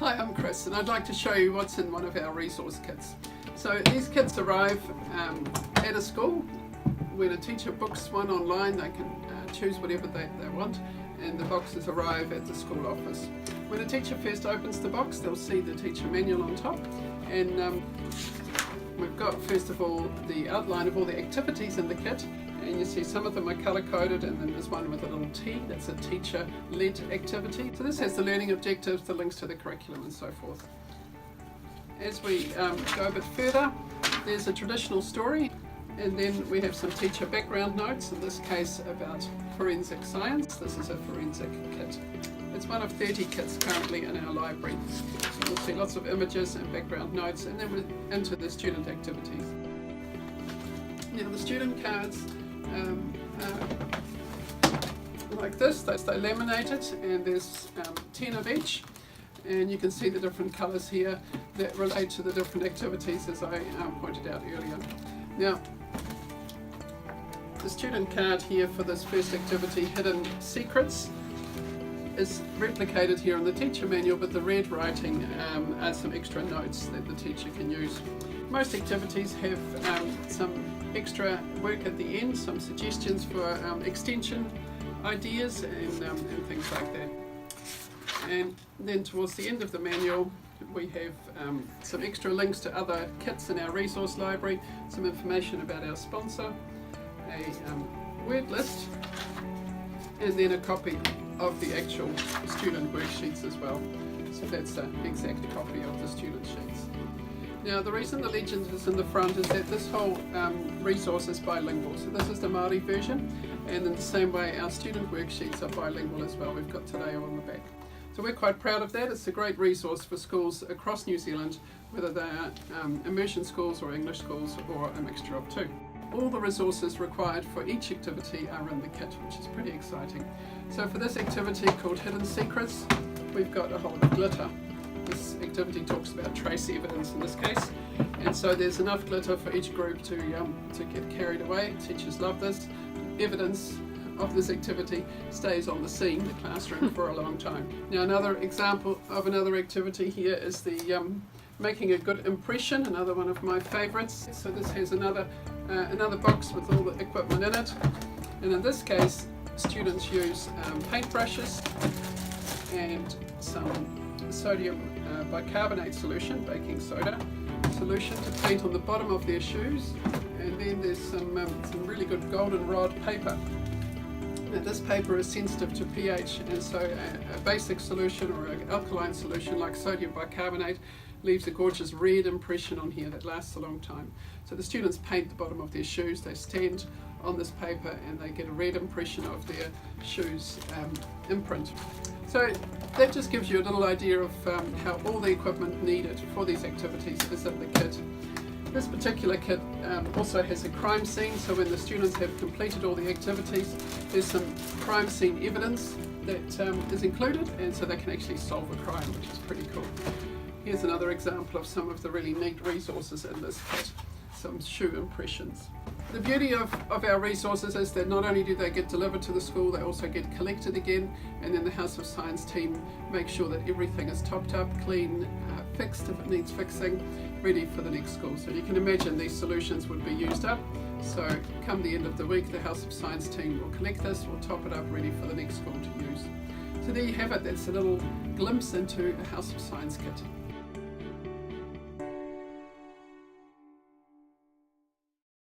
Hi, I'm Chris and I'd like to show you what's in one of our resource kits. So these kits arrive at a school. When a teacher books one online, they can choose whatever they want, and the boxes arrive at the school office. When a teacher first opens the box, they'll see the teacher manual on top, and we've got first of all the outline of all the activities in the kit, and you see some of them are colour coded, and then there's one with a little T, that's a teacher led activity. So this has the learning objectives, the links to the curriculum and so forth. As we go a bit further, there's a traditional story, and then we have some teacher background notes, in this case about forensic science. This is a forensic kit. It's one of 30 kits currently in our library. So you'll see lots of images and background notes, and then we're into the student activities. Now the student cards like this, they're laminated, and there's 10 of each, and you can see the different colours here that relate to the different activities, as I pointed out earlier. Now the student card here for this first activity, Hidden Secrets, is replicated here in the teacher manual, but the red writing adds some extra notes that the teacher can use. Most activities have some extra work at the end, some suggestions for extension ideas and things like that. And then towards the end of the manual we have some extra links to other kits in our resource library, some information about our sponsor, a word list, and then a copy of the actual student worksheets as well. So that's an exact copy of the student sheets. Now the reason the legend is in the front is that this whole resource is bilingual. So this is the Māori version, and in the same way our student worksheets are bilingual as well. We've got Te Reo on the back. So we're quite proud of that. It's a great resource for schools across New Zealand, whether they are immersion schools or English schools or a mixture of two. All the resources required for each activity are in the kit, which is pretty exciting. So for this activity called Hidden Secrets, we've got a whole lot of glitter. This activity talks about trace evidence in this case, and so there's enough glitter for each group to get carried away. Teachers love this. Evidence of this activity stays on the scene, the classroom, for a long time. Now another example of another activity here is the making a good impression, another one of my favourites. So this has another box with all the equipment in it, and in this case students use paintbrushes and some sodium bicarbonate solution, baking soda solution, to paint on the bottom of their shoes, and then there's some really good goldenrod paper. Now this paper is sensitive to pH, and so a basic solution or an alkaline solution like sodium bicarbonate leaves a gorgeous red impression on here that lasts a long time. So the students paint the bottom of their shoes, they stand on this paper and they get a red impression of their shoes imprint. So that just gives you a little idea of how all the equipment needed for these activities is in the kit. This particular kit also has a crime scene, so when the students have completed all the activities, there's some crime scene evidence that is included, and so they can actually solve a crime, which is pretty cool. Here's another example of some of the really neat resources in this kit, some shoe impressions. The beauty of our resources is that not only do they get delivered to the school, they also get collected again, and then the House of Science team makes sure that everything is topped up, clean, fixed if it needs fixing, ready for the next school. So you can imagine these solutions would be used up, so come the end of the week the House of Science team will collect this, will top it up, ready for the next school to use. So there you have it, that's a little glimpse into a House of Science kit.